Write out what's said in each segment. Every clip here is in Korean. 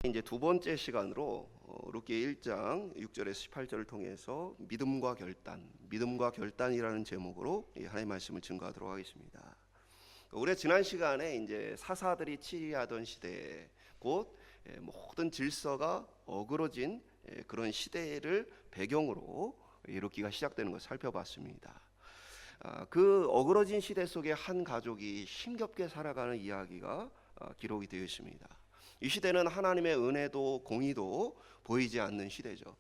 이제 두 번째 시간으로 룻기 1장 6절에서 18절을 통해서 믿음과 결단이라는 제목으로 하나님의 말씀을 증거하도록 하겠습니다. 우리가 지난 시간에 이제 사사들이 치리하던 시대, 곧 모든 질서가 어그러진 그런 시대를 배경으로 룻기가 시작되는 것을 살펴봤습니다. 그 어그러진 시대 속에 한 가족이 힘겹게 살아가는 이야기가 기록이 되어 있습니다. 이 시대는 하나님의 은혜도 공의도 보이지 않는 시대죠.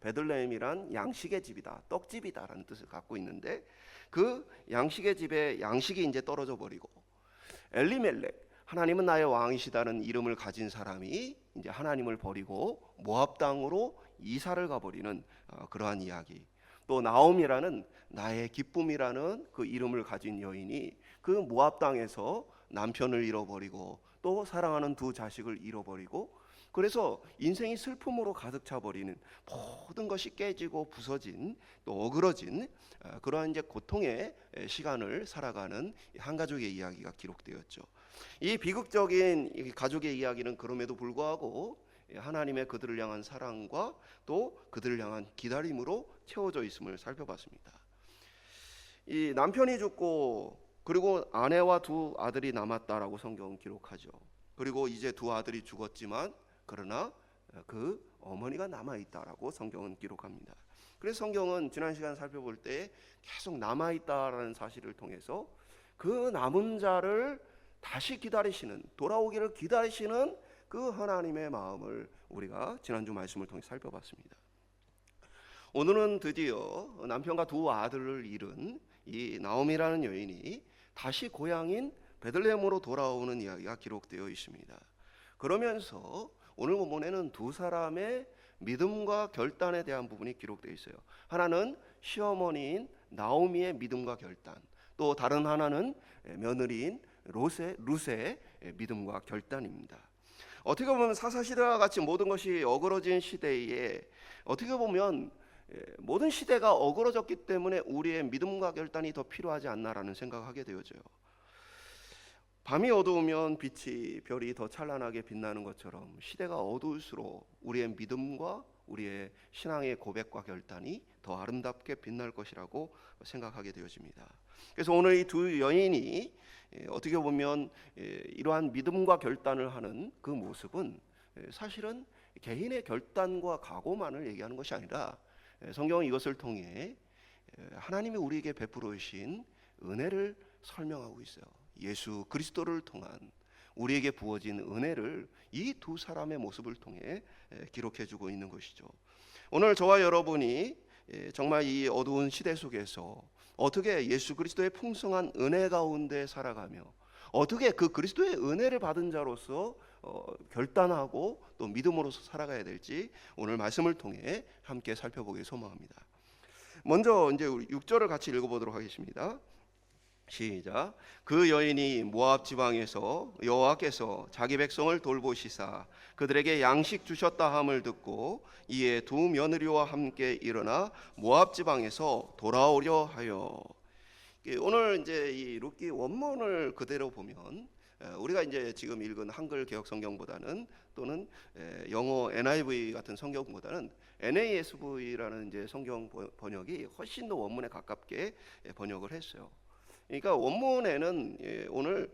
베들레헴이란 양식의 집이다, 떡집이다라는 뜻을 갖고 있는데, 그 양식의 집에 양식이 이제 떨어져 버리고, 엘리멜렉, 하나님은 나의 왕이시다는 이름을 가진 사람이 이제 하나님을 버리고 모압 땅으로 이사를 가버리는 그러한 이야기. 또 나옴이라는 나의 기쁨이라는 그 이름을 가진 여인이 그 모압 땅에서 남편을 잃어버리고 또 사랑하는 두 자식을 잃어버리고, 그래서 인생이 슬픔으로 가득 차버리는, 모든 것이 깨지고 부서진 또 어그러진 그러한 이제 고통의 시간을 살아가는 한 가족의 이야기가 기록되었죠. 이 비극적인 가족의 이야기는 그럼에도 불구하고 하나님의 그들을 향한 사랑과 또 그들을 향한 기다림으로 채워져 있음을 살펴봤습니다. 이 남편이 죽고 그리고 아내와 두 아들이 남았다라고 성경은 기록하죠. 그리고 이제 두 아들이 죽었지만 그러나 그 어머니가 남아있다라고 성경은 기록합니다. 그래서 성경은 지난 시간 살펴볼 때 계속 남아있다라는 사실을 통해서 그 남은 자를 다시 기다리시는, 돌아오기를 기다리시는 그 하나님의 마음을 우리가 지난주 말씀을 통해 살펴봤습니다. 오늘은 드디어 남편과 두 아들을 잃은 이 나옴이라는 여인이 다시 고향인 베들레헴으로 돌아오는 이야기가 기록되어 있습니다. 그러면서 오늘 본문에는 두 사람의 믿음과 결단에 대한 부분이 기록되어 있어요. 하나는 시어머니인 나오미의 믿음과 결단, 또 다른 하나는 며느리인 룻의 믿음과 결단입니다. 어떻게 보면 사사시대와 같이 모든 것이 어그러진 시대에, 어떻게 보면 모든 시대가 어그러졌기 때문에 우리의 믿음과 결단이 더 필요하지 않나라는 생각하게 되어져요. 밤이 어두우면 빛이, 별이 더 찬란하게 빛나는 것처럼 시대가 어두울수록 우리의 믿음과 우리의 신앙의 고백과 결단이 더 아름답게 빛날 것이라고 생각하게 되어집니다. 그래서 오늘 이 두 여인이 어떻게 보면 이러한 믿음과 결단을 하는 그 모습은 사실은 개인의 결단과 각오만을 얘기하는 것이 아니라 성경은 이것을 통해 하나님이 우리에게 베풀어 주신 은혜를 설명하고 있어요. 예수 그리스도를 통한 우리에게 부어진 은혜를 이 두 사람의 모습을 통해 기록해주고 있는 것이죠. 오늘 저와 여러분이 정말 이 어두운 시대 속에서 어떻게 예수 그리스도의 풍성한 은혜 가운데 살아가며 어떻게 그 그리스도의 은혜를 받은 자로서 결단하고 또 믿음으로서 살아가야 될지 오늘 말씀을 통해 함께 살펴보길 소망합니다. 먼저 이제 우리 6절을 같이 읽어보도록 하겠습니다. 시작. 그 여인이 모압 지방에서 여호와께서 자기 백성을 돌보시사 그들에게 양식 주셨다 함을 듣고 이에 두 며느리와 함께 일어나 모압 지방에서 돌아오려 하여. 오늘 이제 이 룻기 원문을 그대로 보면 우리가 이제 지금 읽은 한글 개혁 성경보다는, 또는 영어 NIV 같은 성경보다는 NASV라는 이제 성경 번역이 훨씬 더 원문에 가깝게 번역을 했어요. 그러니까 원문에는 오늘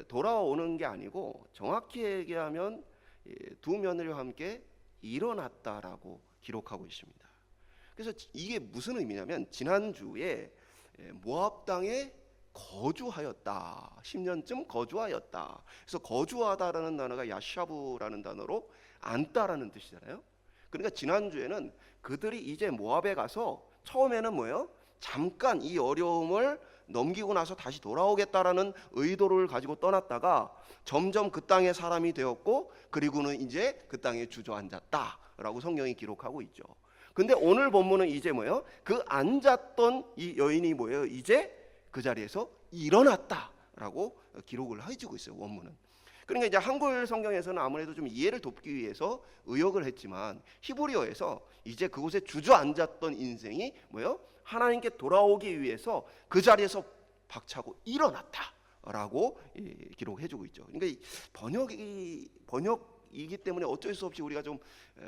돌아오는 게 아니고 정확히 얘기하면 두 며느리와 함께 일어났다라고 기록하고 있습니다. 그래서 이게 무슨 의미냐면 지난주에 모압 땅에 거주하였다, 10년쯤 거주하였다. 그래서 거주하다라는 단어가 야샤부라는 단어로 앉다라는 뜻이잖아요. 그러니까 지난주에는 그들이 이제 모압에 가서 처음에는 뭐예요? 잠깐 이 어려움을 넘기고 나서 다시 돌아오겠다라는 의도를 가지고 떠났다가 점점 그 땅의 사람이 되었고, 그리고는 이제 그 땅에 주저앉았다라고 성경이 기록하고 있죠. 근데 오늘 본문은 이제 뭐예요? 그 앉았던 이 여인이 뭐예요? 이제 그 자리에서 일어났다라고 기록을 해주고 있어요, 원문은. 그러니까 이제 한글 성경에서는 아무래도 좀 이해를 돕기 위해서 의역을 했지만, 히브리어에서 이제 그곳에 주저앉았던 인생이 뭐예요? 하나님께 돌아오기 위해서 그 자리에서 박차고 일어났다라고 기록해주고 있죠. 그러니까 번역이 이기 때문에 어쩔 수 없이 우리가 좀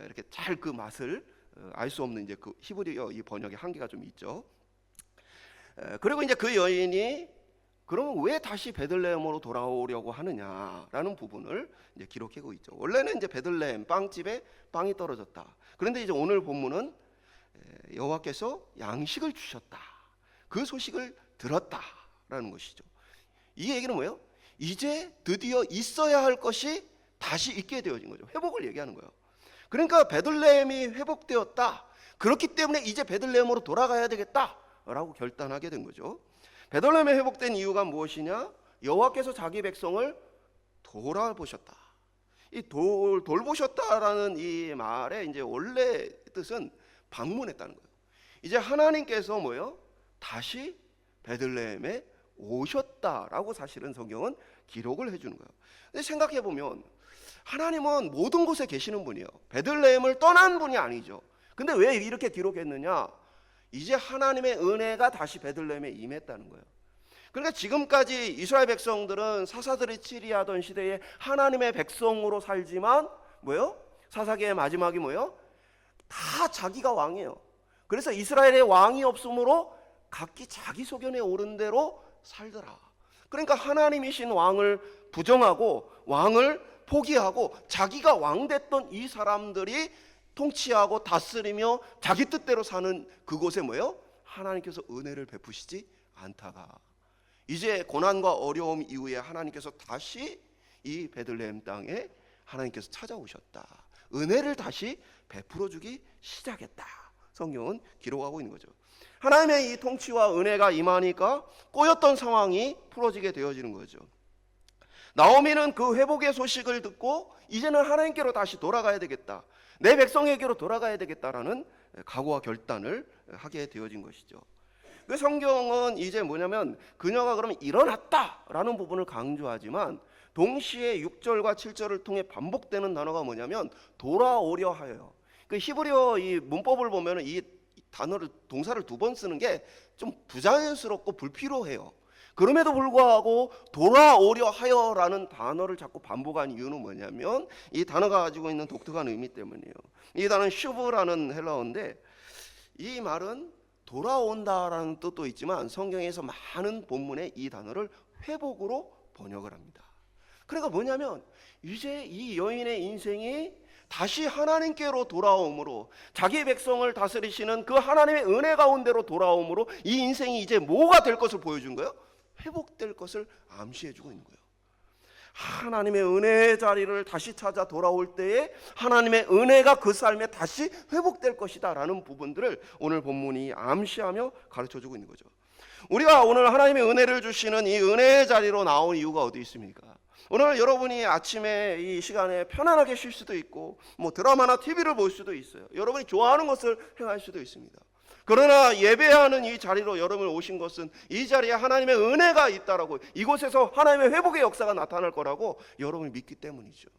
이렇게 잘 그 맛을 알 수 없는 이제 그 히브리어 이 번역의 한계가 좀 있죠. 그리고 이제 그 여인이 그러면 왜 다시 베들레헴으로 돌아오려고 하느냐라는 부분을 이제 기록하고 있죠. 원래는 이제 베들레헴 빵집에 빵이 떨어졌다. 그런데 이제 오늘 본문은 여호와께서 양식을 주셨다. 그 소식을 들었다라는 것이죠. 이 얘기는 뭐예요? 이제 드디어 있어야 할 것이 다시 있게 되어진 거죠. 회복을 얘기하는 거예요. 그러니까 베들레헴이 회복되었다. 그렇기 때문에 이제 베들레헴으로 돌아가야 되겠다라고 결단하게 된 거죠. 베들레헴에 회복된 이유가 무엇이냐? 여호와께서 자기 백성을 돌아보셨다. 이 돌보셨다라는 이 말의 이제 원래 뜻은 방문했다는 거예요. 이제 하나님께서 뭐예요? 다시 베들레헴에 오셨다라고 사실은 성경은 기록을 해주는 거예요. 근데 생각해 보면 하나님은 모든 곳에 계시는 분이에요. 베들레헴을 떠난 분이 아니죠. 근데 왜 이렇게 기록했느냐? 이제 하나님의 은혜가 다시 베들레헴에 임했다는 거예요. 그러니까 지금까지 이스라엘 백성들은 사사들이 치리하던 시대에 하나님의 백성으로 살지만 뭐예요? 사사기의 마지막이 뭐예요? 다 자기가 왕이에요. 그래서 이스라엘의 왕이 없으므로 각기 자기 소견에 오른 대로 살더라. 그러니까 하나님이신 왕을 부정하고 왕을 포기하고 자기가 왕 됐던 이 사람들이 통치하고 다스리며 자기 뜻대로 사는 그곳에 뭐예요? 하나님께서 은혜를 베푸시지 않다가 이제 고난과 어려움 이후에 하나님께서 다시 이 베들레헴 땅에 하나님께서 찾아오셨다. 은혜를 다시 베풀어 주기 시작했다. 성경은 기록하고 있는 거죠. 하나님의 이 통치와 은혜가 임하니까 꼬였던 상황이 풀어지게 되어지는 거죠. 나오미는 그 회복의 소식을 듣고 이제는 하나님께로 다시 돌아가야 되겠다. 내 백성에게로 돌아가야 되겠다라는 각오와 결단을 하게 되어진 것이죠. 그 성경은 이제 뭐냐면 그녀가 그러면 일어났다라는 부분을 강조하지만 동시에 6절과 7절을 통해 반복되는 단어가 뭐냐면 돌아오려 하여요. 그 히브리어 이 문법을 보면 이 단어를 동사를 두 번 쓰는 게 좀 부자연스럽고 불필요해요. 그럼에도 불구하고 돌아오려 하여라는 단어를 자꾸 반복한 이유는 뭐냐면 이 단어가 가지고 있는 독특한 의미 때문이에요. 이 단어는 슈브라는 헬라어인데 이 말은 돌아온다라는 뜻도 있지만 성경에서 많은 본문에 이 단어를 회복으로 번역을 합니다. 그러니까 뭐냐면 이제 이 여인의 인생이 다시 하나님께로 돌아옴으로 자기 백성을 다스리시는 그 하나님의 은혜 가운데로 돌아옴으로 이 인생이 이제 뭐가 될 것을 보여준 거예요? 회복될 것을 암시해주고 있는 거예요. 하나님의 은혜의 자리를 다시 찾아 돌아올 때에 하나님의 은혜가 그 삶에 다시 회복될 것이다 라는 부분들을 오늘 본문이 암시하며 가르쳐주고 있는 거죠. 우리가 오늘 하나님의 은혜를 주시는 이 은혜의 자리로 나온 이유가 어디 있습니까? 오늘 여러분이 아침에 이 시간에 편안하게 쉴 수도 있고 뭐 드라마나 TV를 볼 수도 있어요. 여러분이 좋아하는 것을 행할 수도 있습니다. 그러나 예배하는 이 자리로 여러분 오신 것은 이 자리에 하나님의 은혜가 있다라고, 이곳에서 하나님의 회복의 역사가 나타날 거라고 여러분이 믿기 때문이죠.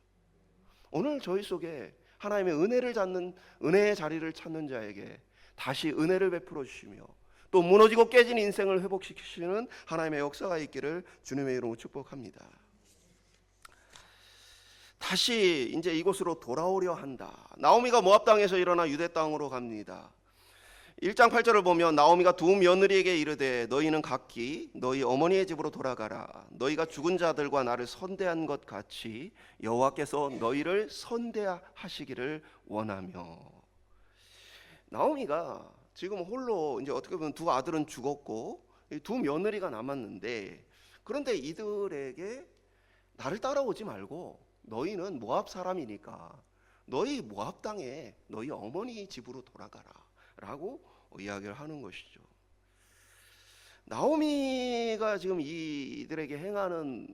오늘 저희 속에 하나님의 은혜를 찾는, 은혜의 자리를 찾는 자에게 다시 은혜를 베풀어 주시며 또 무너지고 깨진 인생을 회복시키시는 하나님의 역사가 있기를 주님의 이름으로 축복합니다. 다시 이제 이곳으로 돌아오려 한다. 나오미가 모압 땅에서 일어나 유대 땅으로 갑니다. 1장 8절을 보면 나오미가 두 며느리에게 이르되 너희는 각기 너희 어머니의 집으로 돌아가라. 너희가 죽은 자들과 나를 선대한 것 같이 여호와께서 너희를 선대하시기를 원하며. 나오미가 지금 홀로 이제 어떻게 보면 두 아들은 죽었고 두 며느리가 남았는데, 그런데 이들에게 나를 따라오지 말고 너희는 모압 사람이니까 너희 모압 땅에 너희 어머니 집으로 돌아가라 라고 이야기를 하는 것이죠. 나오미가 지금 이들에게 행하는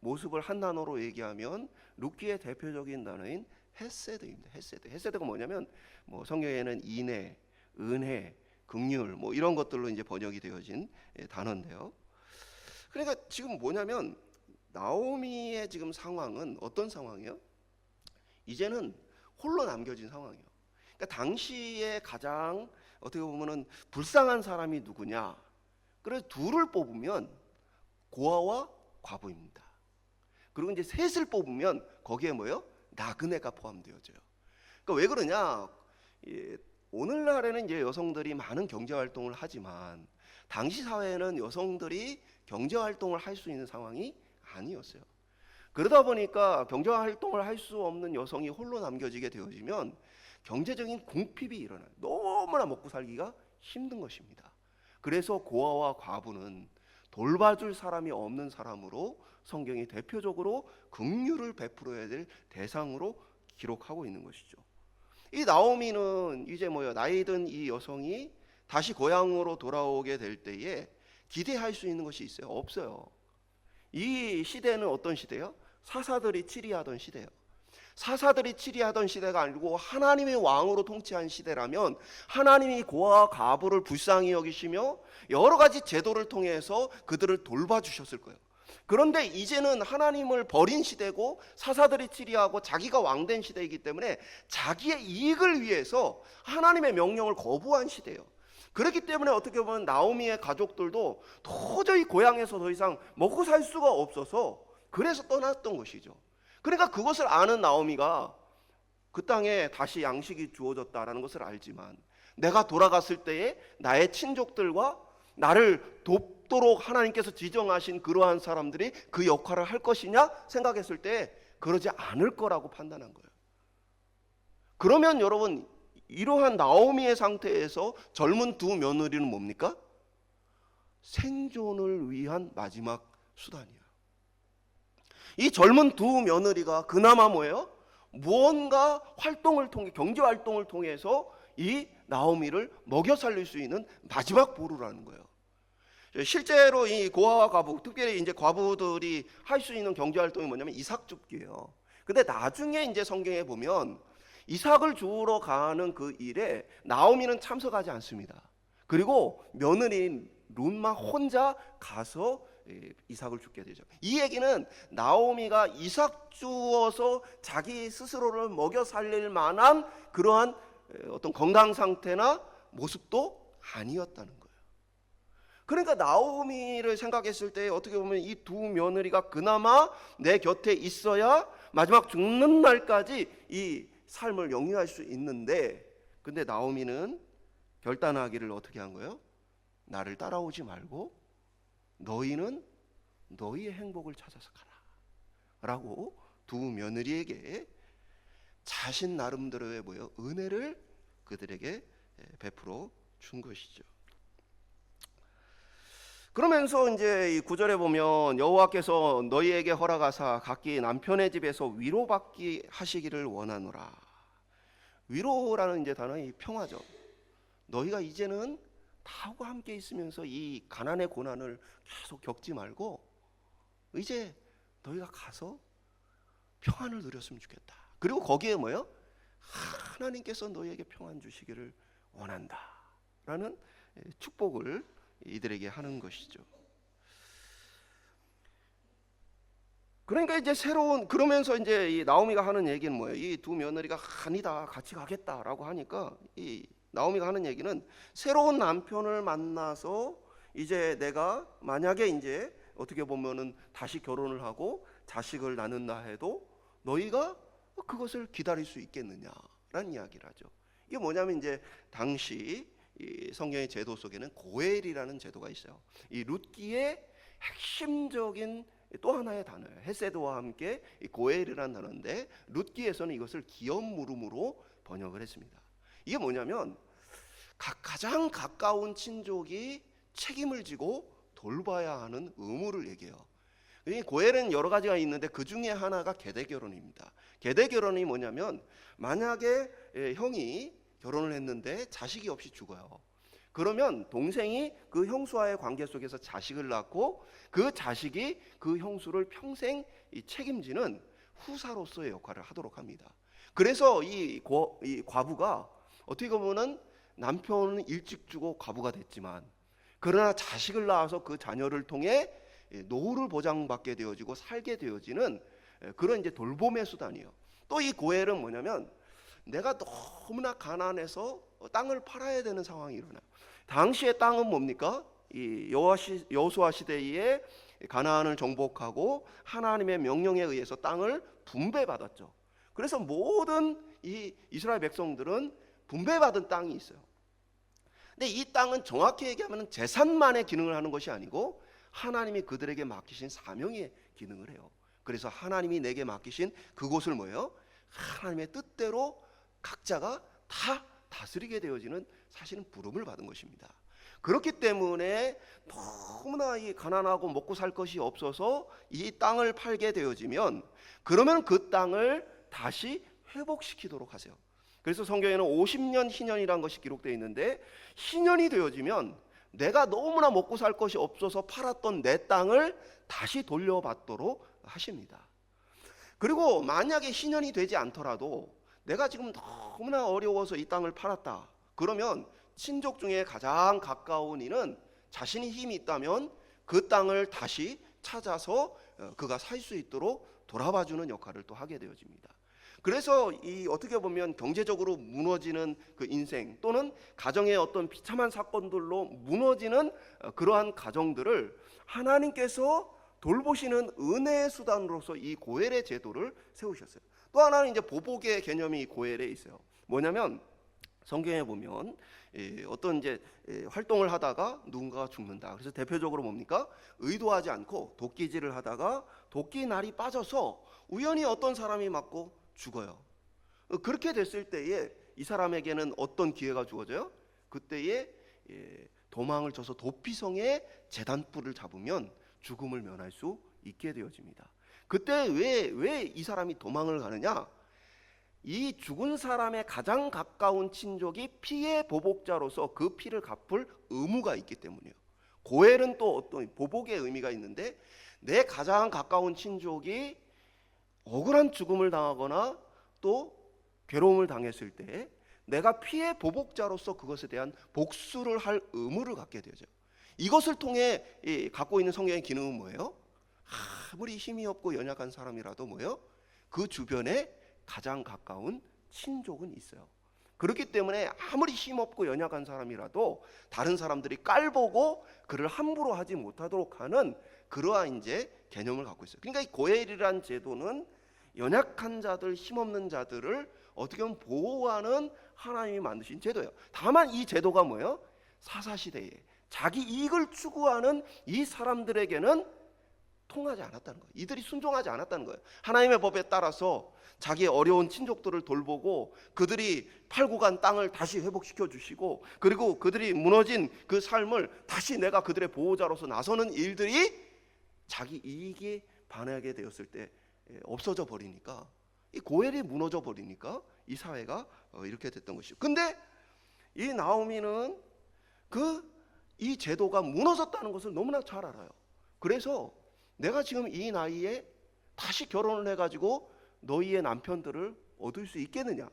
모습을 한 단어로 얘기하면 룻기의 대표적인 단어인 헤세드입니다. 헤세드가 뭐냐면 뭐 성경에는 인애, 은혜, 긍휼 뭐 이런 것들로 이제 번역이 되어진 단어인데요. 그러니까 지금 뭐냐면 나오미의 지금 상황은 어떤 상황이에요? 이제는 홀로 남겨진 상황이에요. 그러니까 당시에 가장 어떻게 보면은 불쌍한 사람이 누구냐? 그래서 둘을 뽑으면 고아와 과부입니다. 그리고 이제 셋을 뽑으면 거기에 뭐예요? 나그네가 포함되어져요. 그러니까 왜 그러냐? 오늘날에는 이제 여성들이 많은 경제 활동을 하지만 당시 사회에는 여성들이 경제 활동을 할 수 있는 상황이 아니었어요. 그러다 보니까 경제 활동을 할 수 없는 여성이 홀로 남겨지게 되어지면 경제적인 궁핍이 일어나요. 너무나 먹고 살기가 힘든 것입니다. 그래서 고아와 과부는 돌봐줄 사람이 없는 사람으로 성경이 대표적으로 긍휼을 베풀어야 될 대상으로 기록하고 있는 것이죠. 이 나오미는 이제 나이 든 이 여성이 다시 고향으로 돌아오게 될 때에 기대할 수 있는 것이 있어요? 없어요. 이 시대는 어떤 시대예요? 사사들이 치리하던 시대예요. 사사들이 치리하던 시대가 아니고 하나님의 왕으로 통치한 시대라면 하나님이 고아와 과부를 불쌍히 여기시며 여러 가지 제도를 통해서 그들을 돌봐주셨을 거예요. 그런데 이제는 하나님을 버린 시대고 사사들이 치리하고 자기가 왕된 시대이기 때문에 자기의 이익을 위해서 하나님의 명령을 거부한 시대예요. 그렇기 때문에 어떻게 보면 나오미의 가족들도 도저히 고향에서 더 이상 먹고 살 수가 없어서 그래서 떠났던 것이죠. 그러니까 그것을 아는 나오미가 그 땅에 다시 양식이 주어졌다라는 것을 알지만 내가 돌아갔을 때에 나의 친족들과 나를 돕도록 하나님께서 지정하신 그러한 사람들이 그 역할을 할 것이냐 생각했을 때 그러지 않을 거라고 판단한 거예요. 그러면 여러분, 이러한 나오미의 상태에서 젊은 두 며느리는 뭡니까? 생존을 위한 마지막 수단이에요. 이 젊은 두 며느리가 그나마 뭐예요? 무언가 활동을 통해, 경제 활동을 통해서 이 나오미를 먹여 살릴 수 있는 마지막 보루라는 거예요. 실제로 이 고아와 과부, 특별히 이제 과부들이 할 수 있는 경제 활동이 뭐냐면 이삭 줍기예요. 근데 나중에 이제 성경에 보면 이삭을 주우러 가는 그 일에 나오미는 참석하지 않습니다. 그리고 며느리인 룻만 혼자 가서 이삭을 줍게 되죠. 이 얘기는 나오미가 이삭 주어서 자기 스스로를 먹여 살릴 만한 그러한 어떤 건강 상태나 모습도 아니었다는 거예요. 그러니까 나오미를 생각했을 때 어떻게 보면 이 두 며느리가 그나마 내 곁에 있어야 마지막 죽는 날까지 이 삶을 영위할 수 있는데, 근데 나오미는 결단하기를 어떻게 한 거예요? 나를 따라오지 말고 너희는 너희의 행복을 찾아서 가라 라고 두 며느리에게 자신 나름대로의 은혜를 그들에게 베풀어 준 것이죠. 그러면서 이제 이 9절에 보면 여호와께서 너희에게 허락하사 각기 남편의 집에서 위로받기 하시기를 원하노라. 위로라는 이제 단어의 평화죠. 너희가 이제는 다하고 함께 있으면서 이 가난의 고난을 계속 겪지 말고 이제 너희가 가서 평안을 누렸으면 좋겠다. 그리고 거기에 뭐예요? 하나님께서 너희에게 평안 주시기를 원한다 라는 축복을 이들에게 하는 것이죠. 그러니까 이제 그러면서 이제 이 나오미가 하는 얘기는 뭐예요? 이 두 며느리가 아니다, 같이 가겠다라고 하니까 이 나오미가 하는 얘기는 새로운 남편을 만나서 이제 내가 만약에 이제 어떻게 보면은 다시 결혼을 하고 자식을 낳는다 해도 너희가 그것을 기다릴 수 있겠느냐라는 이야기를 하죠. 이게 뭐냐면 이제 당시 이 성경의 제도 속에는 고엘이라는 제도가 있어요. 이 룻기의 핵심적인 또 하나의 단어예요. 헤세드와 함께 이 고엘이라는 단어인데 룻기에서는 이것을 기업 물음으로 번역을 했습니다. 이게 뭐냐면 가장 가까운 친족이 책임을 지고 돌봐야 하는 의무를 얘기해요. 이 고엘은 여러 가지가 있는데 그 중에 하나가 계대결혼입니다. 계대결혼이 뭐냐면 만약에 형이 결혼을 했는데 자식이 없이 죽어요. 그러면 동생이 그 형수와의 관계 속에서 자식을 낳고 그 자식이 그 형수를 평생 책임지는 후사로서의 역할을 하도록 합니다. 그래서 이 과부가 어떻게 보면은 남편은 일찍 죽어 과부가 됐지만 그러나 자식을 낳아서 그 자녀를 통해 노후를 보장받게 되어지고 살게 되어지는 그런 이제 돌봄의 수단이에요. 또 이 고엘은 뭐냐면 내가 너무나 가난해서 땅을 팔아야 되는 상황이 일어나요. 당시의 땅은 뭡니까? 이 여호수아 시대에 가나안을 정복하고 하나님의 명령에 의해서 땅을 분배받았죠. 그래서 모든 이 이스라엘 백성들은 분배받은 땅이 있어요. 근데 이 땅은 정확히 얘기하면 재산만의 기능을 하는 것이 아니고 하나님이 그들에게 맡기신 사명의 기능을 해요. 그래서 하나님이 내게 맡기신 그곳을 뭐예요? 하나님의 뜻대로 각자가 다 다스리게 되어지는 사실은 부름을 받은 것입니다. 그렇기 때문에 너무나 이 가난하고 먹고 살 것이 없어서 이 땅을 팔게 되어지면 그러면 그 땅을 다시 회복시키도록 하세요. 그래서 성경에는 50년 희년이라는 것이 기록되어 있는데 희년이 되어지면 내가 너무나 먹고 살 것이 없어서 팔았던 내 땅을 다시 돌려받도록 하십니다. 그리고 만약에 희년이 되지 않더라도 내가 지금 너무나 어려워서 이 땅을 팔았다. 그러면 친족 중에 가장 가까운 이는 자신이 힘이 있다면 그 땅을 다시 찾아서 그가 살 수 있도록 돌아봐주는 역할을 또 하게 되어집니다. 그래서 이 어떻게 보면 경제적으로 무너지는 그 인생 또는 가정의 어떤 비참한 사건들로 무너지는 그러한 가정들을 하나님께서 돌보시는 은혜의 수단으로서 이 고엘의 제도를 세우셨어요. 또 하나는 이제 보복의 개념이 고엘에 있어요. 뭐냐면 성경에 보면 어떤 이제 활동을 하다가 누군가가 죽는다. 그래서 대표적으로 뭡니까? 의도하지 않고 도끼질을 하다가 도끼 날이 빠져서 우연히 어떤 사람이 맞고 죽어요. 그렇게 됐을 때에 이 사람에게는 어떤 기회가 주어져요? 그때에 도망을 쳐서 도피성의 제단불을 잡으면 죽음을 면할 수 있게 되어집니다. 그때 왜 이 사람이 도망을 가느냐? 이 죽은 사람의 가장 가까운 친족이 피의 보복자로서 그 피를 갚을 의무가 있기 때문이에요. 고엘은 또 어떤 보복의 의미가 있는데 내 가장 가까운 친족이 억울한 죽음을 당하거나 또 괴로움을 당했을 때 내가 피의 보복자로서 그것에 대한 복수를 할 의무를 갖게 되죠. 이것을 통해 갖고 있는 성경의 기능은 뭐예요? 아무리 힘이 없고 연약한 사람이라도 뭐예요? 그 주변에 가장 가까운 친족은 있어요. 그렇기 때문에 아무리 힘없고 연약한 사람이라도 다른 사람들이 깔보고 그를 함부로 하지 못하도록 하는 그러한 이제 개념을 갖고 있어요. 그러니까 이 고엘이라는 제도는 연약한 자들, 힘없는 자들을 어떻게 보면 보호하는 하나님이 만드신 제도예요. 다만 이 제도가 뭐예요? 사사시대에 자기 이익을 추구하는 이 사람들에게는 통하지 않았다는 거예요. 이들이 순종하지 않았다는 거예요. 하나님의 법에 따라서 자기의 어려운 친족들을 돌보고 그들이 팔고 간 땅을 다시 회복시켜 주시고 그리고 그들이 무너진 그 삶을 다시 내가 그들의 보호자로서 나서는 일들이 자기 이익에 반하게 되었을 때 없어져 버리니까 이 고엘이 무너져 버리니까 이 사회가 이렇게 됐던 것이죠. 근데 이 나오미는 이 제도가 무너졌다는 것을 너무나 잘 알아요. 그래서 내가 지금 이 나이에 다시 결혼을 해가지고 너희의 남편들을 얻을 수 있겠느냐?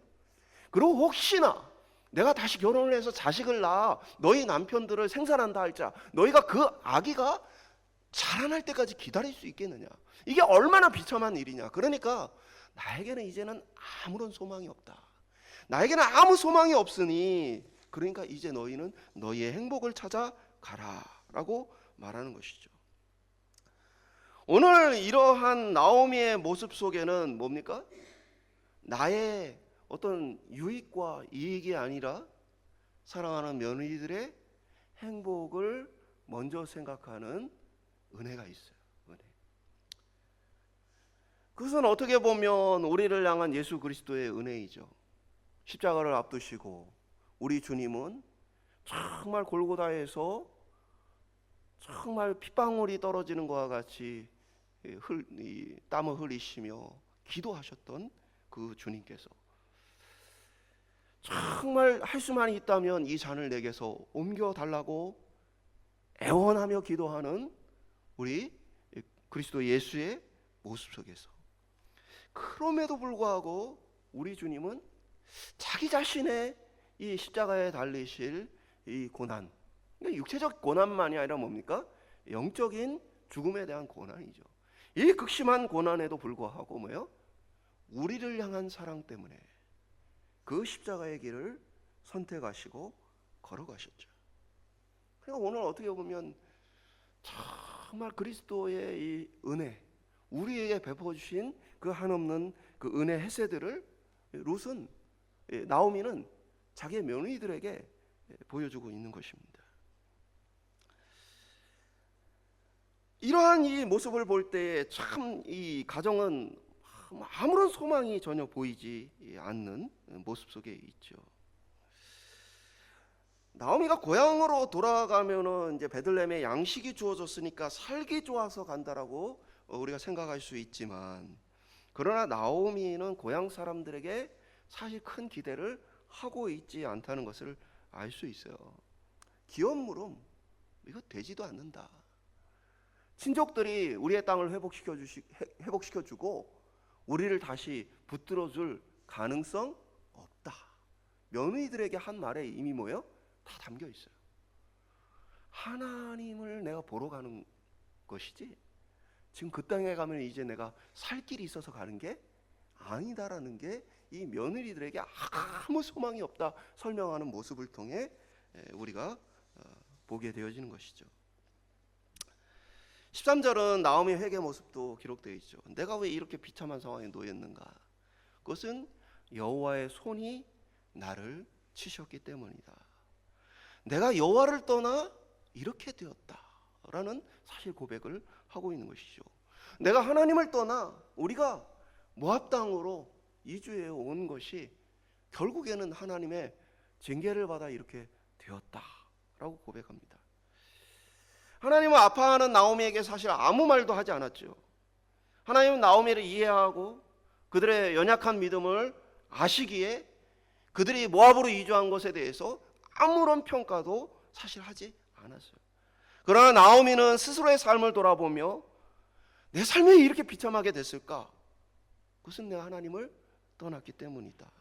그리고 혹시나 내가 다시 결혼을 해서 자식을 낳아 너희 남편들을 생산한다 할자 너희가 그 아기가 자라날 때까지 기다릴 수 있겠느냐? 이게 얼마나 비참한 일이냐? 그러니까 나에게는 이제는 아무런 소망이 없다. 나에게는 아무 소망이 없으니 그러니까 이제 너희는 너희의 행복을 찾아가라 라고 말하는 것이죠. 오늘 이러한 나오미의 모습 속에는 뭡니까? 나의 어떤 유익과 이익이 아니라 사랑하는 며느리들의 행복을 먼저 생각하는 은혜가 있어요. 은혜. 그것은 어떻게 보면 우리를 향한 예수 그리스도의 은혜이죠. 십자가를 앞두시고 우리 주님은 정말 골고다에서 정말 핏방울이 떨어지는 것과 같이 땀을 흘리시며 기도하셨던 그 주님께서 정말 할 수만 있다면 이 잔을 내게서 옮겨달라고 애원하며 기도하는 우리 그리스도 예수의 모습 속에서 그럼에도 불구하고 우리 주님은 자기 자신의 이 십자가에 달리실 이 고난, 그러니까 육체적 고난만이 아니라 뭡니까? 영적인 죽음에 대한 고난이죠. 이 극심한 고난에도 불구하고 뭐예요? 우리를 향한 사랑 때문에 그 십자가의 길을 선택하시고 걸어가셨죠. 그러니까 오늘 어떻게 보면 정말 그리스도의 이 은혜, 우리에게 베풀어 주신 그 한없는 그 은혜 헤세드를 룻은, 나오미는 자기의 며느리들에게 보여주고 있는 것입니다. 이러한 이 모습을 볼 때 참 이 가정은 아무런 소망이 전혀 보이지 않는 모습 속에 있죠. 나오미가 고향으로 돌아가면은 이제 베들레헴에 양식이 주어졌으니까 살기 좋아서 간다라고 우리가 생각할 수 있지만, 그러나 나오미는 고향 사람들에게 사실 큰 기대를 하고 있지 않다는 것을 알 수 있어요. 기업 물음 이거 되지도 않는다. 친족들이 우리의 땅을 회복시켜주고 우리를 다시 붙들어줄 가능성 없다. 며느리들에게 한 말에 이미 뭐예요? 다 담겨 있어요. 하나님을 내가 보러 가는 것이지 지금 그 땅에 가면 이제 내가 살 길이 있어서 가는 게 아니다라는 게 이 며느리들에게 아무 소망이 없다 설명하는 모습을 통해 우리가 보게 되어지는 것이죠. 13절은 나오미 회개 모습도 기록되어 있죠. 내가 왜 이렇게 비참한 상황에 놓였는가? 그것은 여호와의 손이 나를 치셨기 때문이다. 내가 여호와를 떠나 이렇게 되었다라는 사실 고백을 하고 있는 것이죠. 내가 하나님을 떠나 우리가 모압 땅으로 이주해 온 것이 결국에는 하나님의 징계를 받아 이렇게 되었다라고 고백합니다. 하나님은 아파하는 나오미에게 사실 아무 말도 하지 않았죠. 하나님은 나오미를 이해하고 그들의 연약한 믿음을 아시기에 그들이 모압으로 이주한 것에 대해서 아무런 평가도 사실 하지 않았어요. 그러나 나오미는 스스로의 삶을 돌아보며 내 삶이 이렇게 비참하게 됐을까? 그것은 내가 하나님을 떠났기 때문이다.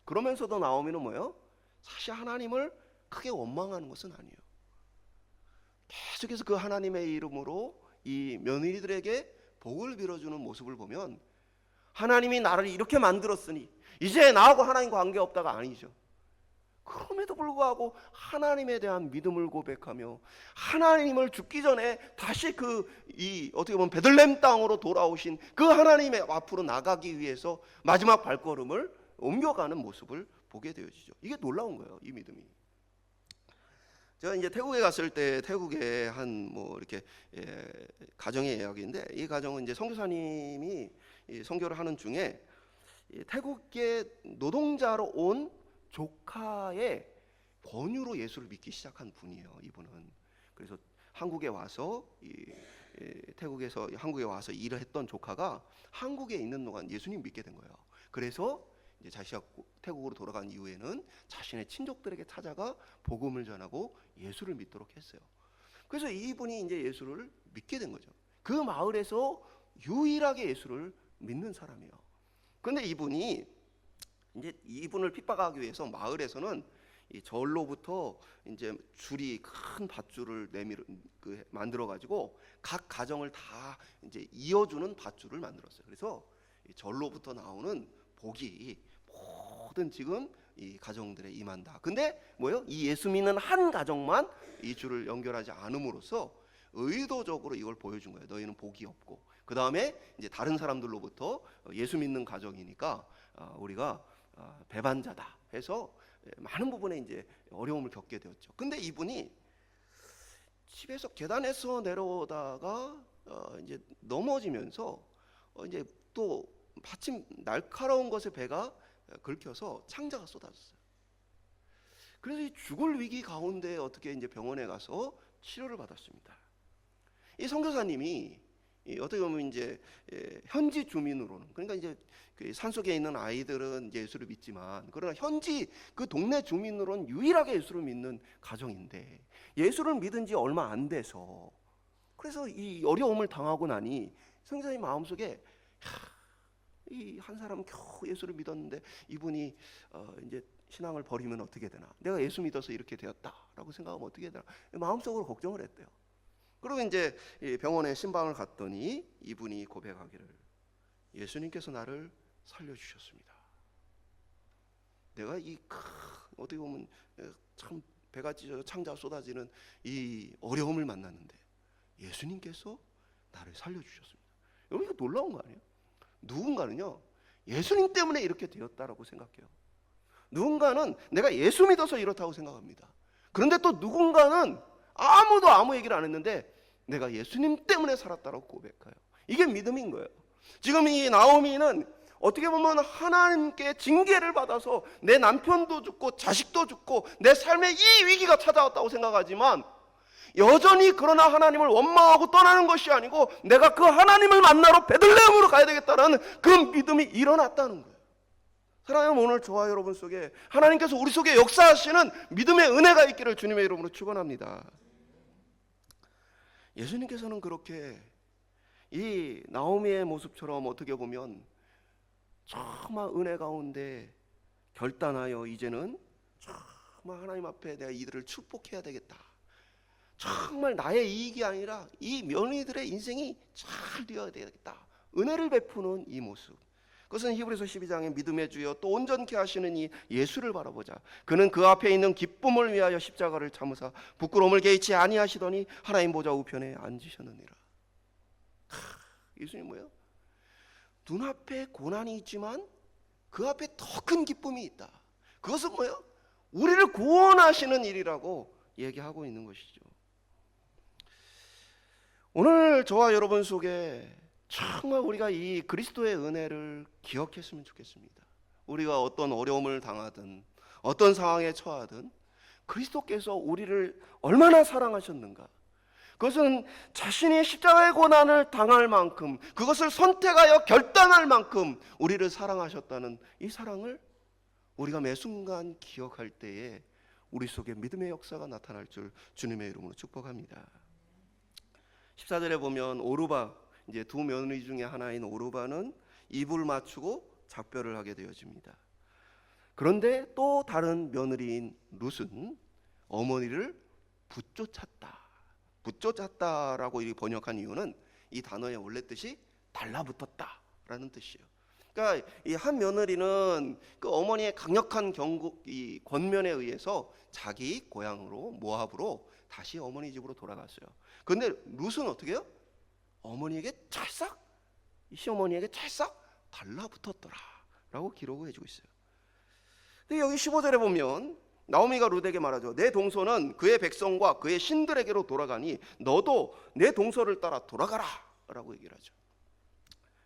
그러면서도 나오미는 뭐예요? 사실 하나님을 크게 원망하는 것은 아니에요. 계속해서 그 하나님의 이름으로 이 며느리들에게 복을 빌어주는 모습을 보면 하나님이 나를 이렇게 만들었으니 이제 나하고 하나님 관계없다가 아니죠. 그럼에도 불구하고 하나님에 대한 믿음을 고백하며 하나님을 죽기 전에 다시 어떻게 보면 베들레헴 땅으로 돌아오신 그 하나님의 앞으로 나가기 위해서 마지막 발걸음을 옮겨가는 모습을 보게 되어지죠. 이게 놀라운 거예요, 이 믿음이. 제가 이제 태국에 갔을 때 태국의 한 이렇게 가정의 이야기인데, 이 가정은 이제 선교사님이 선교를 하는 중에 태국의 노동자로 온 조카의 권유로 예수를 믿기 시작한 분이에요. 이분은 그래서 한국에 와서 태국에서 한국에 와서 일을 했던 조카가 한국에 있는 동안 예수님 믿게 된 거예요. 그래서 이제 자기가 태국으로 돌아간 이후에는 자신의 친족들에게 찾아가 복음을 전하고 예수를 믿도록 했어요. 그래서 이분이 이제 예수를 믿게 된 거죠. 그 마을에서 유일하게 예수를 믿는 사람이에요. 그런데 이분을 핍박하기 위해서 마을에서는 이 절로부터 이제 줄이 큰 밧줄을 만들어 가지고 각 가정을 다 이제 이어주는 밧줄을 만들었어요. 그래서 이 절로부터 나오는 복이 모든 지금 이 가정들에 임한다. 근데 뭐예요? 이 예수 믿는 한 가정만 이 줄을 연결하지 않음으로써 의도적으로 이걸 보여준 거예요. 너희는 복이 없고, 그 다음에 이제 다른 사람들로부터 예수 믿는 가정이니까 우리가 배반자다 해서 많은 부분에 이제 어려움을 겪게 되었죠. 근데 이분이 집에서 계단에서 내려오다가 이제 넘어지면서 이제 또 마침 날카로운 것에 배가 긁혀서 창자가 쏟아졌어요. 그래서 이 죽을 위기 가운데 어떻게 이제 병원에 가서 치료를 받았습니다. 이 선교사님이 어떻게 보면 이제 현지 주민으로는, 그러니까 이제 그 산속에 있는 아이들은 이제 예수를 믿지만, 그러나 현지 그 동네 주민으로는 유일하게 예수를 믿는 가정인데 예수를 믿은 지 얼마 안 돼서, 그래서 이 어려움을 당하고 나니 선교사님 마음속에 이 한 사람은 겨우 예수를 믿었는데 이분이 이제 신앙을 버리면 어떻게 되나, 내가 예수 믿어서 이렇게 되었다라고 생각하면 어떻게 되나, 마음속으로 걱정을 했대요. 그리고 이제 병원에 신방을 갔더니 이분이 고백하기를, 예수님께서 나를 살려주셨습니다. 내가 어떻게 보면 참 배가 찢어져 창자 쏟아지는 이 어려움을 만났는데 예수님께서 나를 살려주셨습니다. 여러분 이거 놀라운 거 아니에요? 누군가는요 예수님 때문에 이렇게 되었다라고 생각해요. 누군가는 내가 예수 믿어서 이렇다고 생각합니다. 그런데 또 누군가는 아무도 아무 얘기를 안 했는데 내가 예수님 때문에 살았다라고 고백해요. 이게 믿음인 거예요. 지금 이 나오미는 어떻게 보면 하나님께 징계를 받아서 내 남편도 죽고 자식도 죽고 내 삶에 이 위기가 찾아왔다고 생각하지만 여전히 그러나 하나님을 원망하고 떠나는 것이 아니고 내가 그 하나님을 만나러 베들레헴으로 가야 되겠다는 그 믿음이 일어났다는 거예요. 사랑하는 오늘 저와 여러분 속에 하나님께서 우리 속에 역사하시는 믿음의 은혜가 있기를 주님의 이름으로 축원합니다. 예수님께서는 그렇게 이 나오미의 모습처럼 어떻게 보면 정말 은혜 가운데 결단하여 이제는 정말 하나님 앞에 내가 이들을 축복해야 되겠다. 정말 나의 이익이 아니라 이 며느리들의 인생이 잘 되어야 되겠다. 은혜를 베푸는 이 모습. 그것은 히브리서 12장의 믿음의 주여 또 온전케 하시는 이 예수를 바라보자. 그는 그 앞에 있는 기쁨을 위하여 십자가를 참으사 부끄러움을 개의치 아니하시더니 하나님 보좌 우편에 앉으셨느니라. 예수님 뭐예요? 눈앞에 고난이 있지만 그 앞에 더 큰 기쁨이 있다. 그것은 뭐예요? 우리를 구원하시는 일이라고 얘기하고 있는 것이죠. 오늘 저와 여러분 속에 정말 우리가 이 그리스도의 은혜를 기억했으면 좋겠습니다. 우리가 어떤 어려움을 당하든 어떤 상황에 처하든 그리스도께서 우리를 얼마나 사랑하셨는가. 그것은 자신이 십자가의 고난을 당할 만큼 그것을 선택하여 결단할 만큼 우리를 사랑하셨다는 이 사랑을 우리가 매 순간 기억할 때에 우리 속에 믿음의 역사가 나타날 줄 주님의 이름으로 축복합니다. 14절에 보면 오르바, 이제 두 며느리 중에 하나인 오르바는 입을 맞추고 작별을 하게 되어집니다. 그런데 또 다른 며느리인 룻은 어머니를 붙쫓았다. 붙쫓았다라고 번역한 이유는 이 단어의 원래 뜻이 달라붙었다라는 뜻이에요. 그러니까 이 한 며느리는 그 어머니의 강력한 이 권면에 의해서 자기 고향으로 모압으로 다시 어머니 집으로 돌아갔어요. 그런데 룻은 어떻게 해요? 어머니에게 찰싹, 이 시어머니에게 찰싹 달라붙었더라라고 기록을 해주고 있어요. 근데 여기 15절에 보면 나오미가 룻에게 말하죠. 내 동서는 그의 백성과 그의 신들에게로 돌아가니 너도 내 동서를 따라 돌아가라 라고 얘기를 하죠.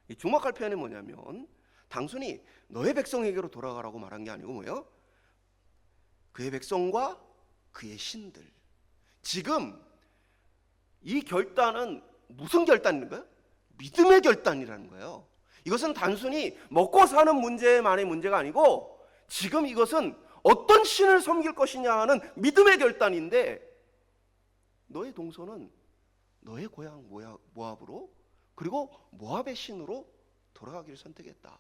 이 주목할 표현이 뭐냐면 단순히 너의 백성에게로 돌아가라고 말한 게 아니고 뭐예요? 그의 백성과 그의 신들. 지금 이 결단은 무슨 결단인가요? 믿음의 결단이라는 거예요. 이것은 단순히 먹고 사는 문제만의 문제가 아니고 지금 이것은 어떤 신을 섬길 것이냐 하는 믿음의 결단인데 너의 동서는 너의 고향 모압으로 그리고 모압의 신으로 돌아가기를 선택했다.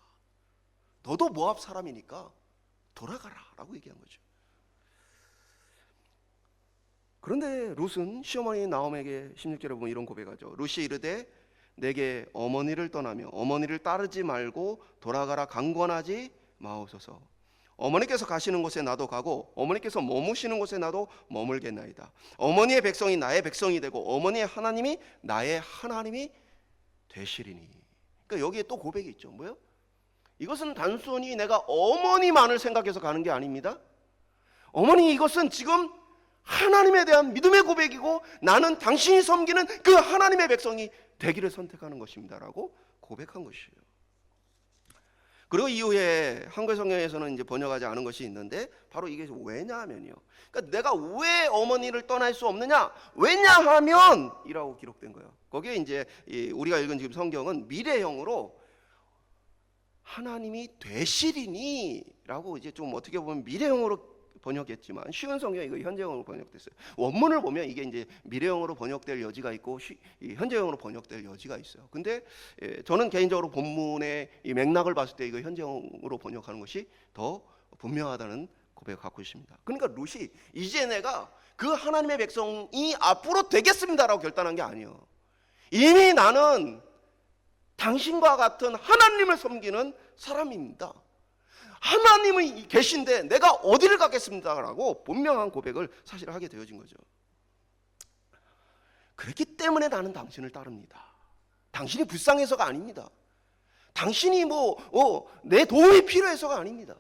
너도 모압 사람이니까 돌아가라 라고 얘기한 거죠. 그런데 룻은 시어머니 나오미에게 16절에 보면 이런 고백하죠. 룻이 이르되 내게 어머니를 떠나며 어머니를 따르지 말고 돌아가라 강권하지 마옵소서. 어머니께서 가시는 곳에 나도 가고 어머니께서 머무시는 곳에 나도 머물겠나이다. 어머니의 백성이 나의 백성이 되고 어머니의 하나님이 나의 하나님이 되시리니. 그러니까 여기에 또 고백이 있죠. 뭐예요? 이것은 단순히 내가 어머니만을 생각해서 가는 게 아닙니다. 어머니, 이것은 지금 하나님에 대한 믿음의 고백이고 나는 당신이 섬기는 그 하나님의 백성이 되기를 선택하는 것입니다 라고 고백한 것이에요. 그리고 이후에 한글 성경에서는 이제 번역하지 않은 것이 있는데 바로 이게 왜냐하면요. 그러니까 내가 왜 어머니를 떠날 수 없느냐? 왜냐하면 이라고 기록된 거예요. 거기에 이제 우리가 읽은 지금 성경은 미래형으로 하나님이 되시리니라고 이제 좀 어떻게 보면 미래형으로 번역했지만 쉬운 성경이 이거 현재형으로 번역됐어요. 원문을 보면 이게 이제 미래형으로 번역될 여지가 있고 현재형으로 번역될 여지가 있어요. 근데 저는 개인적으로 본문의 이 맥락을 봤을 때 이거 현재형으로 번역하는 것이 더 분명하다는 고백을 갖고 있습니다. 그러니까 룻이 이제 내가 그 하나님의 백성이 앞으로 되겠습니다라고 결단한 게 아니에요. 이미 나는 당신과 같은 하나님을 섬기는 사람입니다. 하나님이 계신데 내가 어디를 가겠습니다라고 분명한 고백을 사실 하게 되어진 거죠. 그렇기 때문에 나는 당신을 따릅니다. 당신이 불쌍해서가 아닙니다. 당신이 내 도움이 필요해서가 아닙니다.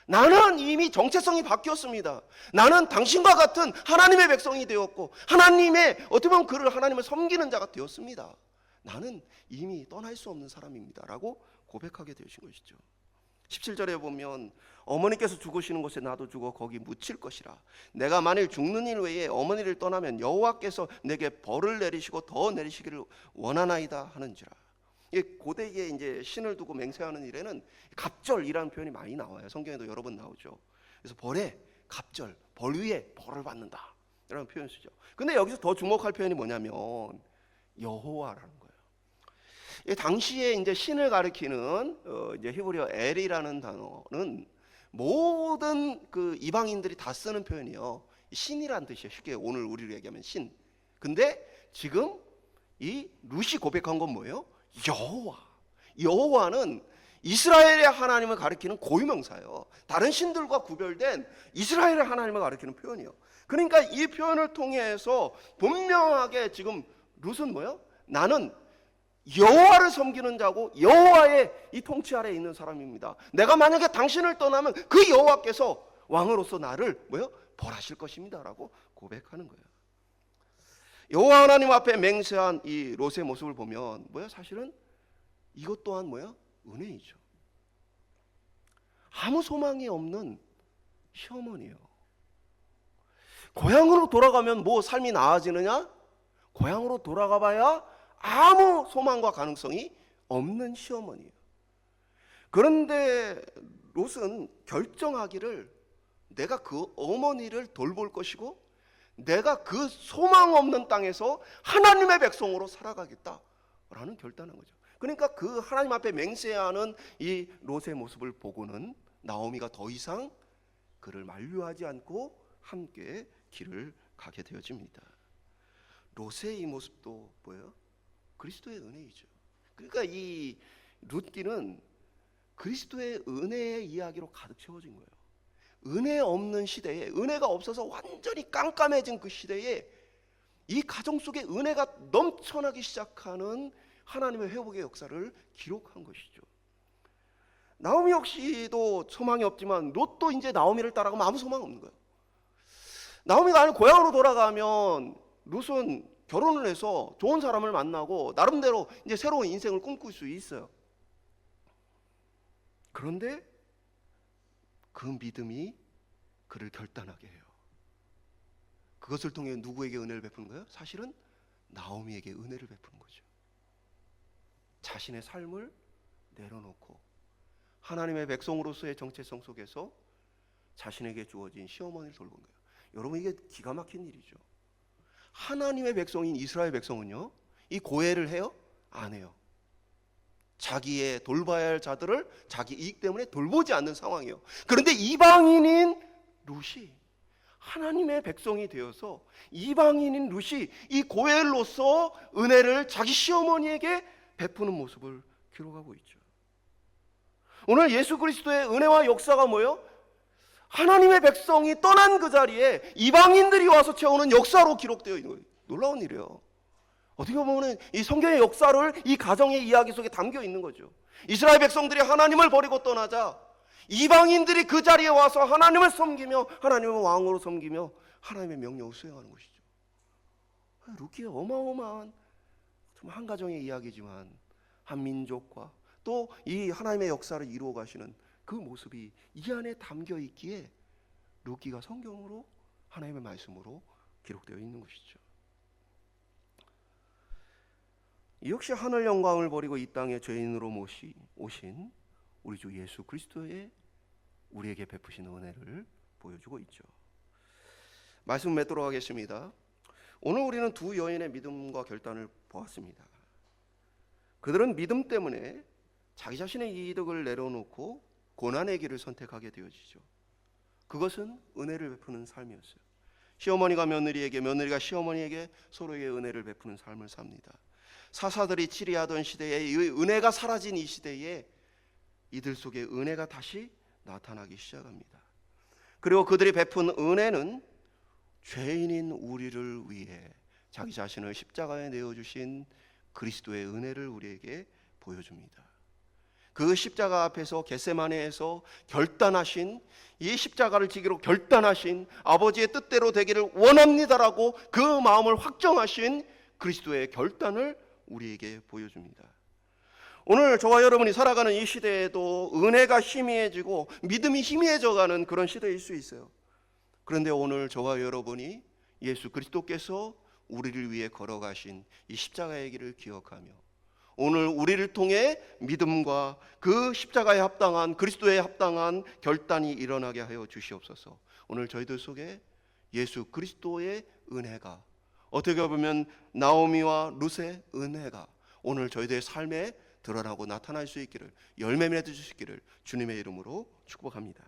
나는 이미 정체성이 바뀌었습니다. 나는 당신과 같은 하나님의 백성이 되었고 하나님의 어떻게 보면 그를 하나님을 섬기는 자가 되었습니다. 나는 이미 떠날 수 없는 사람입니다 라고 고백하게 되신 것이죠. 17절에 보면 어머니께서 죽으시는 곳에 나도 죽어 거기 묻힐 것이라. 내가 만일 죽는 일 외에 어머니를 떠나면 여호와께서 내게 벌을 내리시고 더 내리시기를 원하나이다 하는지라. 고대에 이제 신을 두고 맹세하는 일에는 갑절이라는 표현이 많이 나와요. 성경에도 여러 번 나오죠. 그래서 벌에 갑절, 벌 위에 벌을 받는다 이라는 표현 쓰죠. 근데 여기서 더 주목할 표현이 뭐냐면 여호와라는 거예요. 당시에 이제 신을 가리키는 이제 히브리어 엘이라는 단어는 모든 그 이방인들이 다 쓰는 표현이에요. 신이란 뜻이에요. 쉽게 오늘 우리로 얘기하면 신. 근데 지금 이 룻이 고백한 건 뭐예요? 여호와. 여호와는 이스라엘의 하나님을 가리키는 고유명사예요. 다른 신들과 구별된 이스라엘의 하나님을 가리키는 표현이에요. 그러니까 이 표현을 통해서 분명하게 지금 룻은 뭐예요? 나는 여호와를 섬기는 자고 여호와의 이 통치 아래에 있는 사람입니다. 내가 만약에 당신을 떠나면 그 여호와께서 왕으로서 나를 벌하실 것입니다 라고 고백하는 거예요. 여호와 하나님 앞에 맹세한 이 롯의 모습을 보면 사실은 이것 또한 은혜이죠. 아무 소망이 없는 시어머니예요. 고향으로 돌아가면 삶이 나아지느냐? 고향으로 돌아가 봐야 아무 소망과 가능성이 없는 시어머니예요. 그런데 롯은 결정하기를 내가 그 어머니를 돌볼 것이고 내가 그 소망 없는 땅에서 하나님의 백성으로 살아가겠다라는 결단한 거죠. 그러니까 그 하나님 앞에 맹세하는 이 롯의 모습을 보고는 나오미가 더 이상 그를 만류하지 않고 함께 길을 가게 되어집니다. 롯의 이 모습도 뭐예요? 그리스도의 은혜이죠. 그러니까 이 룻기는 그리스도의 은혜의 이야기로 가득 채워진 거예요. 은혜 없는 시대에, 은혜가 없어서 완전히 깜깜해진 그 시대에 이 가정 속에 은혜가 넘쳐나기 시작하는 하나님의 회복의 역사를 기록한 것이죠. 나오미 역시도 소망이 없지만 롯도 이제 나오미를 따라가면 아무 소망 없는 거예요. 나오미가 고향으로 돌아가면 롯은 결혼을 해서 좋은 사람을 만나고 나름대로 이제 새로운 인생을 꿈꿀 수 있어요. 그런데 그 믿음이 그를 결단하게 해요. 그것을 통해 누구에게 은혜를 베푸는 거예요? 사실은 나오미에게 은혜를 베푸는 거죠. 자신의 삶을 내려놓고 하나님의 백성으로서의 정체성 속에서 자신에게 주어진 시어머니를 돌본 거예요. 여러분, 이게 기가 막힌 일이죠. 하나님의 백성인 이스라엘 백성은요, 이 고해를 해요? 안 해요. 자기의 돌봐야 할 자들을 자기 이익 때문에 돌보지 않는 상황이에요. 그런데 이방인인 룻이 하나님의 백성이 되어서 이방인인 룻이 이 고엘로서 은혜를 자기 시어머니에게 베푸는 모습을 기록하고 있죠. 오늘 예수 그리스도의 은혜와 역사가 뭐예요? 하나님의 백성이 떠난 그 자리에 이방인들이 와서 채우는 역사로 기록되어 있는 거예요. 놀라운 일이에요. 어떻게 보면 이 성경의 역사를 이 가정의 이야기 속에 담겨 있는 거죠. 이스라엘 백성들이 하나님을 버리고 떠나자 이방인들이 그 자리에 와서 하나님을 섬기며 하나님의 왕으로 섬기며 하나님의 명령을 수행하는 것이죠. 룻기의 어마어마한 한 가정의 이야기지만 한 민족과 또 이 하나님의 역사를 이루어 가시는 그 모습이 이 안에 담겨 있기에 룻기가 성경으로 하나님의 말씀으로 기록되어 있는 것이죠. 이 역시 하늘 영광을 버리고 이 땅에 죄인으로 오신 우리 주 예수 그리스도의 우리에게 베푸신 은혜를 보여주고 있죠. 말씀 맺도록 하겠습니다. 오늘 우리는 두 여인의 믿음과 결단을 보았습니다. 그들은 믿음 때문에 자기 자신의 이득을 내려놓고 고난의 길을 선택하게 되어지죠. 그것은 은혜를 베푸는 삶이었어요. 시어머니가 며느리에게, 며느리가 시어머니에게 서로에게 은혜를 베푸는 삶을 삽니다. 사사들이 치리하던 시대에 이 은혜가 사라진 이 시대에 이들 속에 은혜가 다시 나타나기 시작합니다. 그리고 그들이 베푼 은혜는 죄인인 우리를 위해 자기 자신을 십자가에 내어주신 그리스도의 은혜를 우리에게 보여줍니다. 그 십자가 앞에서 겟세마네에서 결단하신, 이 십자가를 지기로 결단하신, 아버지의 뜻대로 되기를 원합니다라고 그 마음을 확정하신 그리스도의 결단을 우리에게 보여줍니다. 오늘 저와 여러분이 살아가는 이 시대에도 은혜가 희미해지고 믿음이 희미해져가는 그런 시대일 수 있어요. 그런데 오늘 저와 여러분이 예수 그리스도께서 우리를 위해 걸어가신 이 십자가의 길을 기억하며 오늘 우리를 통해 믿음과 그 십자가에 합당한, 그리스도에 합당한 결단이 일어나게 하여 주시옵소서. 오늘 저희들 속에 예수 그리스도의 은혜가, 어떻게 보면 나오미와 룻의 은혜가 오늘 저희들의 삶에 드러나고 나타날 수 있기를, 열매 맺을 수 있기를 주님의 이름으로 축복합니다.